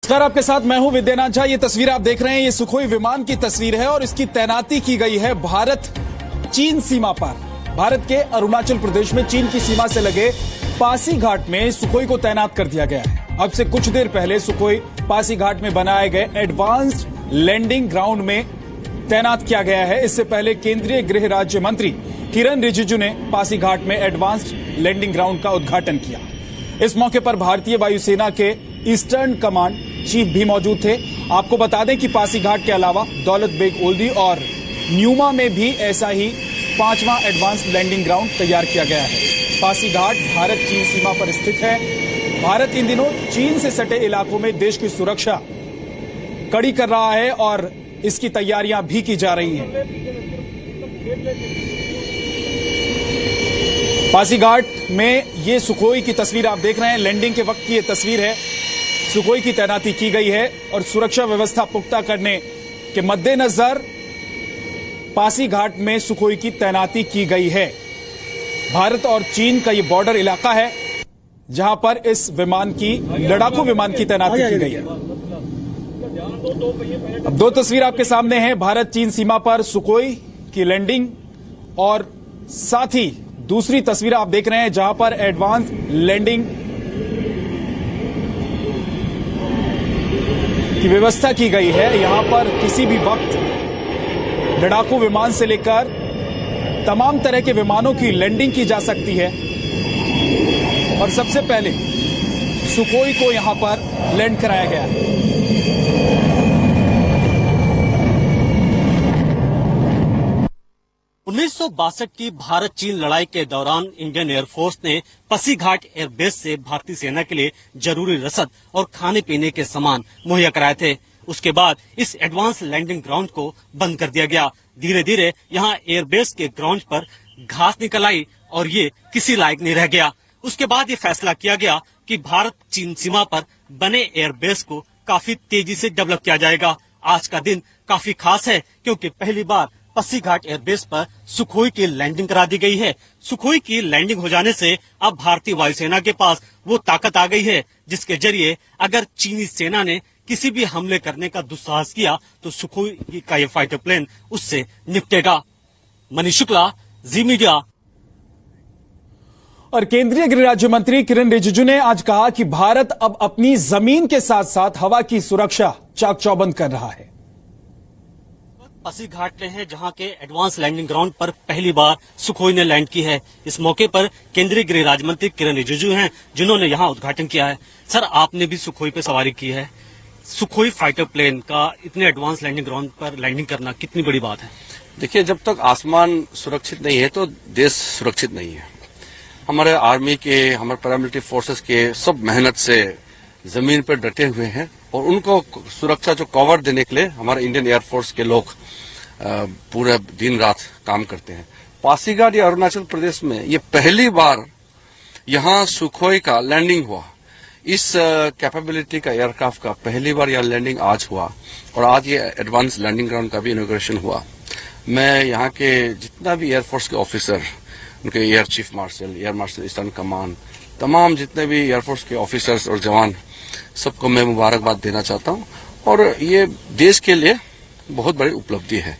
नमस्कार, आपके साथ मैं हूं विद्यानाथ झा। ये तस्वीर आप देख रहे हैं, ये सुखोई विमान की तस्वीर है और इसकी तैनाती की गई है भारत चीन सीमा पर। भारत के अरुणाचल प्रदेश में चीन की सीमा से लगे पासीघाट में सुखोई को तैनात कर दिया गया है। अब से कुछ देर पहले सुखोई पासीघाट में बनाए गए एडवांस्ड लैंडिंग ग्राउंड में तैनात किया गया है। इससे पहले केंद्रीय गृह राज्य मंत्री किरण रिजिजू ने पासीघाट में एडवांस्ड लैंडिंग ग्राउंड का उद्घाटन किया। इस मौके पर भारतीय वायुसेना के ईस्टर्न कमांड चीफ भी मौजूद थे। आपको बता दें कि पासीघाट के अलावा दौलत बेग ओल्दी और न्यूमा में भी ऐसा ही 5वां एडवांस्ड लैंडिंग ग्राउंड तैयार किया गया है। पासीघाट भारत चीन सीमा पर स्थित है। भारत इन दिनों चीन से सटे इलाकों में देश की सुरक्षा कड़ी कर रहा है और इसकी तैयारियां भी की जा रही हैं। पासीघाट में ये सुखोई की तस्वीर आप देख रहे हैं, लैंडिंग के वक्त की ये तस्वीर है। सुखोई की तैनाती की गई है और सुरक्षा व्यवस्था पुख्ता करने के मद्देनजर पासीघाट में सुखोई की तैनाती की गई है। भारत और चीन का ये बॉर्डर इलाका है जहां पर इस विमान की लड़ाकू विमान की तैनाती की गई है। अब दो तस्वीर आपके सामने हैं, भारत चीन सीमा पर सुखोई की लैंडिंग और साथ ही दूसरी तस्वीर आप देख रहे हैं जहां पर एडवांस लैंडिंग की व्यवस्था की गई है। यहां पर किसी भी वक्त लड़ाकू विमान से लेकर तमाम तरह के विमानों की लैंडिंग की जा सकती है और सबसे पहले सुखोई को यहां पर लैंड कराया गया है। 1962 की भारत चीन लड़ाई के दौरान इंडियन एयरफोर्स ने पासीघाट एयरबेस से भारतीय सेना के लिए जरूरी रसद और खाने पीने के सामान मुहैया कराए थे। उसके बाद इस एडवांस लैंडिंग ग्राउंड को बंद कर दिया गया। धीरे धीरे यहाँ एयरबेस के ग्राउंड पर घास निकल आई और ये किसी लायक नहीं रह गया। उसके बाद ये फैसला किया गया कि भारत चीन सीमा पर बने एयरबेस को काफी तेजी से डेवलप किया जाएगा। आज का दिन काफी खास है क्योंकि पहली बार पासीघाट एयरबेस पर सुखोई की लैंडिंग करा दी गई है। सुखोई की लैंडिंग हो जाने से अब भारतीय वायुसेना के पास वो ताकत आ गई है जिसके जरिए अगर चीनी सेना ने किसी भी हमले करने का दुस्साहस किया तो सुखोई का ये फाइटर प्लेन उससे निपटेगा। मनीष शुक्ला, जी मीडिया। और केंद्रीय गृह राज्य मंत्री किरण रिजिजू ने आज कहा कि भारत अब अपनी जमीन के साथ साथ हवा की सुरक्षा चाक चौबंद कर रहा है। पासीघाट में है जहां के एडवांस लैंडिंग ग्राउंड पर पहली बार सुखोई ने लैंड की है। इस मौके पर केंद्रीय गृह राज्य मंत्री किरण रिजिजू हैं जिन्होंने यहां उद्घाटन किया है। सर, आपने भी सुखोई पे सवारी की है। सुखोई फाइटर प्लेन का इतने एडवांस लैंडिंग ग्राउंड पर लैंडिंग करना कितनी बड़ी बात है? देखिए, जब तक आसमान सुरक्षित नहीं है तो देश सुरक्षित नहीं है। हमारे आर्मी के, हमारे पैरामिलिट्री फोर्सेस के सब मेहनत से जमीन पर डटे हुए हैं और उनको सुरक्षा जो कवर देने के लिए हमारे इंडियन एयरफोर्स के लोग पूरा दिन रात काम करते हैं। पासीघाट या अरुणाचल प्रदेश में ये पहली बार यहाँ सुखोई का लैंडिंग हुआ। इस कैपेबिलिटी का एयरक्राफ्ट का पहली बार यह लैंडिंग आज हुआ और आज ये एडवांस लैंडिंग ग्राउंड का भी इनॉग्रेशन हुआ। मैं यहाँ के जितना भी एयरफोर्स के ऑफिसर, उनके air chief marshal, air marshal eastern command, तमाम जितने भी एयरफोर्स के ऑफिसर्स और जवान, सबको मैं मुबारकबाद देना चाहता हूँ और ये देश के लिए बहुत बड़ी उपलब्धि है।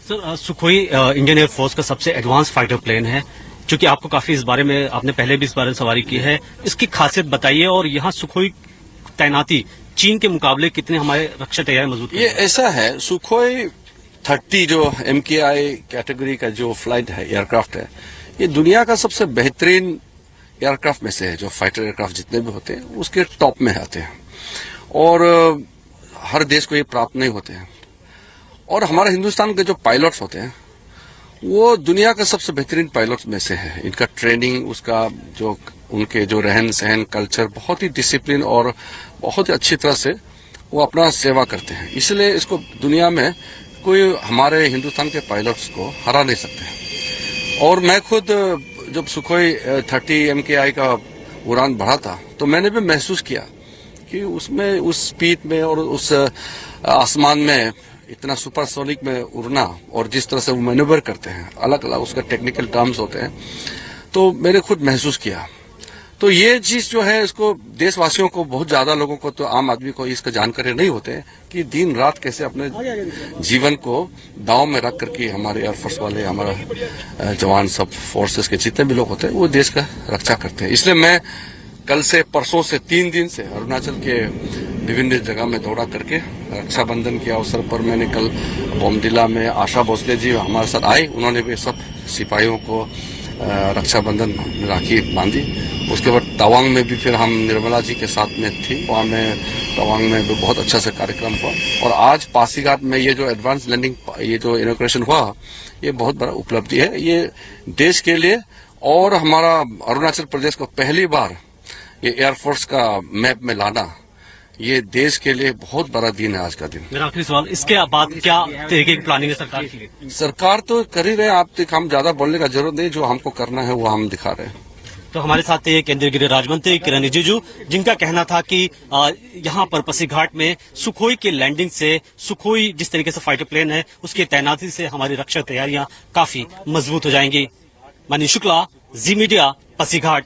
सर, सुखोई इंडियन एयरफोर्स का सबसे एडवांस फाइटर प्लेन है। क्योंकि आपको काफी इस बारे में, आपने पहले भी इस बारे में सवारी की है, इसकी खासियत बताइए और यहाँ सुखोई तैनाती चीन के मुकाबले कितने हमारे रक्षा तैयारी मजबूत? ये ऐसा है, सुखोई 30 जो MKI कैटेगरी का जो फ्लाइट है, एयरक्राफ्ट है, ये दुनिया का सबसे बेहतरीन एयरक्राफ्ट में से है। जो फाइटर एयरक्राफ्ट जितने भी होते हैं उसके टॉप में आते हैं और हर देश को ये प्राप्त नहीं होते हैं। और हमारे हिंदुस्तान के जो पायलट्स होते हैं वो दुनिया के सबसे बेहतरीन पायलट्स में से है। इनका ट्रेनिंग, उसका जो उनके जो रहन सहन, कल्चर, बहुत ही डिसिप्लिन और बहुत ही अच्छी तरह से वो अपना सेवा करते हैं। इसलिए इसको दुनिया में कोई हमारे हिंदुस्तान के पायलट्स को हरा नहीं सकते। और मैं खुद जब सुखोई 30 MKI का उड़ान बढ़ा था तो मैंने भी महसूस किया कि उसमें, उस स्पीड में और उस आसमान में इतना सुपरसोनिक में उड़ना और जिस तरह से वो मैन्यूवर करते हैं, अलग अलग उसका टेक्निकल टर्म्स होते हैं, तो मैंने खुद महसूस किया। तो ये चीज जो है इसको देशवासियों को, बहुत ज्यादा लोगों को, तो आम आदमी को इसका जानकारी नहीं होते कि दिन रात कैसे अपने जीवन को दांव में रख करके हमारे एयरफोर्स वाले, हमारा जवान, सब फोर्सेस के जितने भी लोग होते हैं वो देश का रक्षा करते हैं। इसलिए मैं कल से, परसों से 3 दिन से अरुणाचल के विभिन्न जगह में दौड़ा करके रक्षाबंधन के अवसर पर मैंने कल बोमडिला में आशा भोसले जी हमारे साथ आए, उन्होंने भी सब सिपाहियों को रक्षाबंधन राखी बांधी। उसके बाद तवांग में भी फिर हम निर्मला जी के साथ में थी, वहां में तवांग में भी बहुत अच्छा से कार्यक्रम हुआ। और आज पासीघाट में ये जो एडवांस लैंडिंग, ये जो इनॉग्रेशन हुआ, ये बहुत बड़ा उपलब्धि है ये देश के लिए। और हमारा अरुणाचल प्रदेश को पहली बार ये एयरफोर्स का मैप में लाना, ये देश के लिए बहुत बड़ा दिन है आज का दिन। मेरा आखिरी सवाल, इसके बाद क्या तरीके की प्लानिंग है सरकार के लिए? सरकार तो कर ही रहे हैं, आप तक हम ज्यादा बोलने का जरूरत नहीं, जो हमको करना है वो हम दिखा रहे हैं। तो हमारे साथ थे केंद्रीय गृह राज्य मंत्री किरण रिजिजू, जिनका कहना था कि यहाँ पर पासीघाट में सुखोई की लैंडिंग से, सुखोई जिस तरीके से फाइटर प्लेन है उसकी तैनाती से हमारी रक्षा तैयारियां काफी मजबूत हो जाएंगी। मनीष शुक्ला, जी मीडिया, पासीघाट।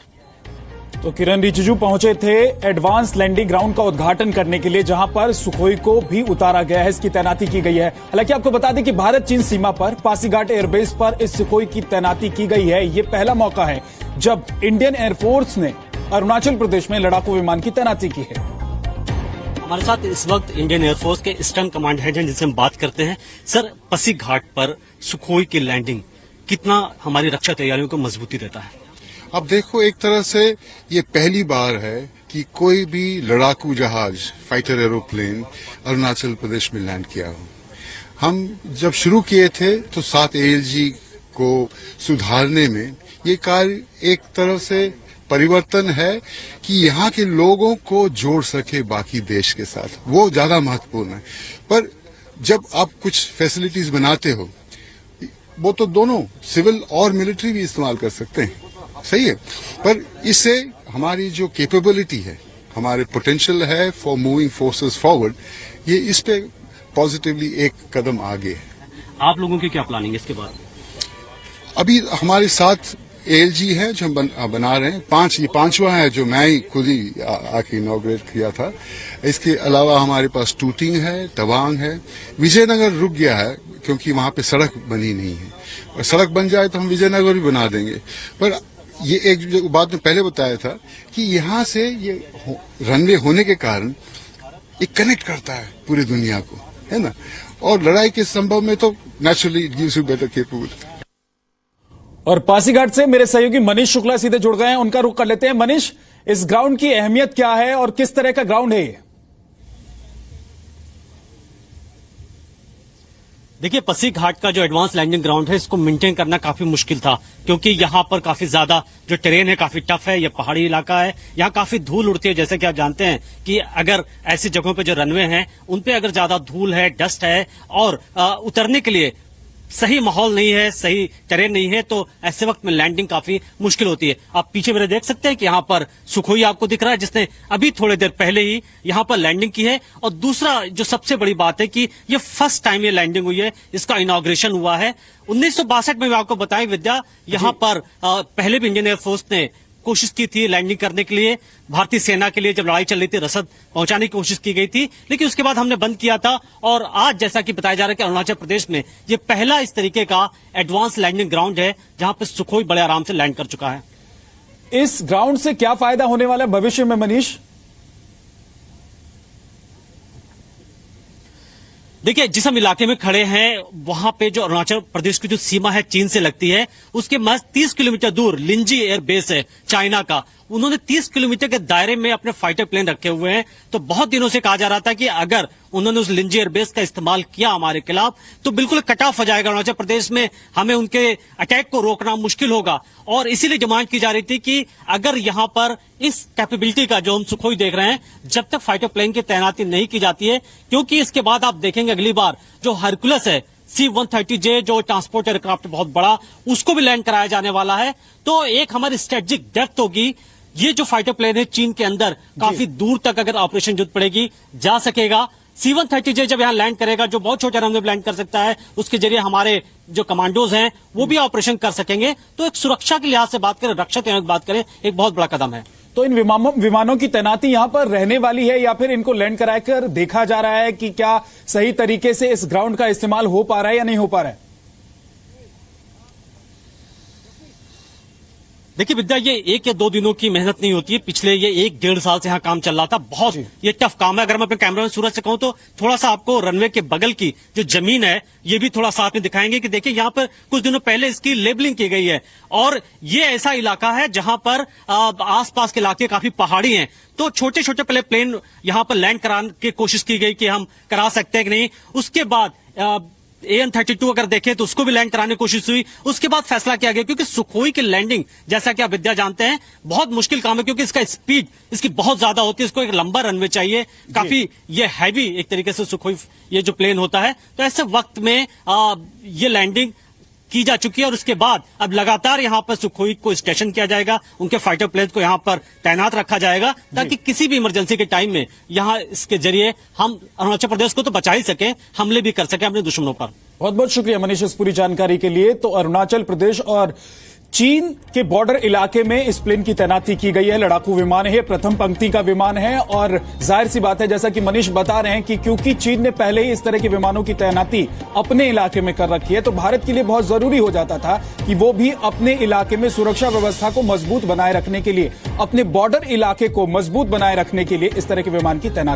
तो किरण रिजिजू पहुंचे थे एडवांस लैंडिंग ग्राउंड का उद्घाटन करने के लिए, जहां पर सुखोई को भी उतारा गया है, इसकी तैनाती की गई है। हालांकि आपको बता दें कि भारत चीन सीमा पर पासीघाट एयरबेस पर इस सुखोई की तैनाती की गई है। ये पहला मौका है जब इंडियन एयरफोर्स ने अरुणाचल प्रदेश में लड़ाकू विमान की तैनाती की है। हमारे साथ इस वक्त इंडियन एयरफोर्स के ईस्टर्न कमांड हेड हैं, जिनसे हम बात करते हैं। सर, पासीघाट पर सुखोई की लैंडिंग कितना हमारी रक्षा तैयारियों को मजबूती देता है? अब देखो, एक तरह से ये पहली बार है कि कोई भी लड़ाकू जहाज, फाइटर एरोप्लेन अरुणाचल प्रदेश में लैंड किया हो। हम जब शुरू किए थे तो 7 ALG को सुधारने में ये कार्य एक तरह से परिवर्तन है कि यहाँ के लोगों को जोड़ सके बाकी देश के साथ, वो ज्यादा महत्वपूर्ण है। पर जब आप कुछ फैसिलिटीज बनाते हो, वो तो दोनों सिविल और मिलिट्री भी इस्तेमाल कर सकते हैं, सही है, पर इससे हमारी जो कैपेबिलिटी है, हमारे पोटेंशियल है फॉर मूविंग फोर्सेस फॉरवर्ड, ये इस पे पॉजिटिवली एक कदम आगे है। आप लोगों की क्या प्लानिंग है इसके बाद? अभी हमारे 7 ALG है जो हम बना रहे हैं, 5 ये 5वां है जो मैं ही खुद ही आके इनॉग्रेट किया था। इसके अलावा हमारे पास टूटिंग है, तवांग है, विजयनगर रुक गया है क्योंकि वहां पे सड़क बनी नहीं है, और सड़क बन जाए तो हम विजयनगर भी बना देंगे। पर ये एक जो बात मैं पहले बताया था कि यहाँ से ये रनवे होने के कारण ये कनेक्ट करता है पूरी दुनिया को, है ना, और लड़ाई के संभव में तो naturally it gives you better capability. और पासीघाट से मेरे सहयोगी मनीष शुक्ला सीधे जुड़ गए हैं, उनका रुख कर लेते हैं। मनीष, इस ग्राउंड की अहमियत क्या है और किस तरह का ग्राउंड है ये? देखिए, पासीघाट का जो एडवांस लैंडिंग ग्राउंड है, इसको मेंटेन करना काफी मुश्किल था, क्योंकि यहाँ पर काफी ज्यादा जो टेरेन है काफी टफ है। ये पहाड़ी इलाका है, यहाँ काफी धूल उड़ती है। जैसे कि आप जानते हैं कि अगर ऐसी जगहों पे जो रनवे हैं उन पे अगर ज्यादा धूल है, डस्ट है और उतरने के लिए सही माहौल नहीं है, सही टेरेन नहीं है, तो ऐसे वक्त में लैंडिंग काफी मुश्किल होती है। आप पीछे मेरे देख सकते हैं कि यहाँ पर सुखोई आपको दिख रहा है, जिसने अभी थोड़ी देर पहले ही यहाँ पर लैंडिंग की है। और दूसरा जो सबसे बड़ी बात है कि ये फर्स्ट टाइम ये लैंडिंग हुई है, इसका इनॉग्रेशन हुआ है। 1962 में आपको बताएं विद्या, यहाँ पर पहले भी इंडियन एयरफोर्स ने कोशिश की थी लैंडिंग करने के लिए, भारतीय सेना के लिए जब लड़ाई चल रही थी रसद पहुंचाने की कोशिश की गई थी, लेकिन उसके बाद हमने बंद किया था। और आज जैसा कि बताया जा रहा है कि अरुणाचल प्रदेश में ये पहला इस तरीके का एडवांस लैंडिंग ग्राउंड है जहां पर सुखोई बड़े आराम से लैंड कर चुका है। इस ग्राउंड से क्या फायदा होने वाला है भविष्य में मनीष? देखिए, जिस हम इलाके में खड़े हैं वहां पे जो अरुणाचल प्रदेश की जो सीमा है चीन से लगती है, उसके महज 30 किलोमीटर दूर लिंजी एयर बेस है चाइना का। उन्होंने 30 किलोमीटर के दायरे में अपने फाइटर प्लेन रखे हुए हैं। तो बहुत दिनों से कहा जा रहा था कि अगर उन्होंने उस लिंजी एयर बेस का इस्तेमाल किया हमारे खिलाफ तो बिल्कुल कट ऑफ हो जाएगा अरुणाचल प्रदेश में, हमें उनके अटैक को रोकना मुश्किल होगा। और इसीलिए डिमांड की जा रही थी कि अगर यहां पर इस कैपेबिलिटी का जो हम सुखोई देख रहे हैं, जब तक फाइटर प्लेन की तैनाती नहीं की जाती है, क्योंकि इसके बाद आप देखेंगे अगली बार जो हरकुलस है C-130J जो ट्रांसपोर्ट एयरक्राफ्ट बहुत बड़ा, उसको भी लैंड कराया जाने वाला है। तो एक हमारी स्ट्रेटेजिक डेप्थ होगी। ये जो फाइटर प्लेन है चीन के अंदर काफी दूर तक अगर ऑपरेशन जरूरत पड़ेगी जा सकेगा। C-130J जब यहाँ लैंड करेगा, जो बहुत छोटे रनवे लैंड कर सकता है, उसके जरिए हमारे जो कमांडोज हैं वो भी ऑपरेशन कर सकेंगे। तो एक सुरक्षा के लिहाज से बात करें, रक्षा की बात करें, एक बहुत बड़ा कदम है। तो इन विमानों की तैनाती यहां पर रहने वाली है या फिर इनको लैंड कराकर देखा जा रहा है कि क्या सही तरीके से इस ग्राउंड का इस्तेमाल हो पा रहा है या नहीं हो पा रहा है? देखिए विद्या, ये 1 या 2 दिनों की मेहनत नहीं होती है। पिछले ये 1-1.5 साल से यहाँ काम चल रहा था। बहुत ये टफ काम है। अगर मैं अपने कैमरामैन सूरज से कहूं तो थोड़ा सा आपको रनवे के बगल की जो जमीन है ये भी थोड़ा साथ में दिखाएंगे कि देखिए यहाँ पर कुछ दिनों पहले इसकी लेबलिंग की गई है और ये ऐसा इलाका है जहां पर आसपास के इलाके काफी पहाड़ी हैं, तो छोटे छोटे पहले प्लेन यहाँ पर लैंड कराने की कोशिश की गई कि हम करा सकते हैं कि नहीं। उसके बाद AN-32 अगर देखें तो उसको भी लैंड कराने की कोशिश हुई। उसके बाद फैसला किया गया, क्योंकि सुखोई की लैंडिंग जैसा कि आप विद्या जानते हैं बहुत मुश्किल काम है, क्योंकि इसका स्पीड इसकी बहुत ज्यादा होती है। इसको एक लंबा रनवे चाहिए, काफी ये हैवी एक तरीके से सुखोई ये जो प्लेन होता है। तो ऐसे वक्त में ये लैंडिंग की जा चुकी है और उसके बाद अब लगातार यहां पर सुखोई को स्टेशन किया जाएगा, उनके फाइटर प्लेन को यहां पर तैनात रखा जाएगा ताकि किसी भी इमरजेंसी के टाइम में यहां इसके जरिए हम अरुणाचल प्रदेश को तो बचा ही सके, हमले भी कर सके अपने दुश्मनों पर। बहुत बहुत शुक्रिया मनीष इस पूरी जानकारी के लिए। तो अरुणाचल प्रदेश और चीन के बॉर्डर इलाके में इस प्लेन की तैनाती की गई है। लड़ाकू विमान है, प्रथम पंक्ति का विमान है और जाहिर सी बात है जैसा कि मनीष बता रहे हैं कि क्योंकि चीन ने पहले ही इस तरह के विमानों की तैनाती अपने इलाके में कर रखी है, तो भारत के लिए बहुत जरूरी हो जाता था कि वो भी अपने इलाके में सुरक्षा व्यवस्था को मजबूत बनाए रखने के लिए, अपने बॉर्डर इलाके को मजबूत बनाए रखने के लिए इस तरह के विमान की तैनाती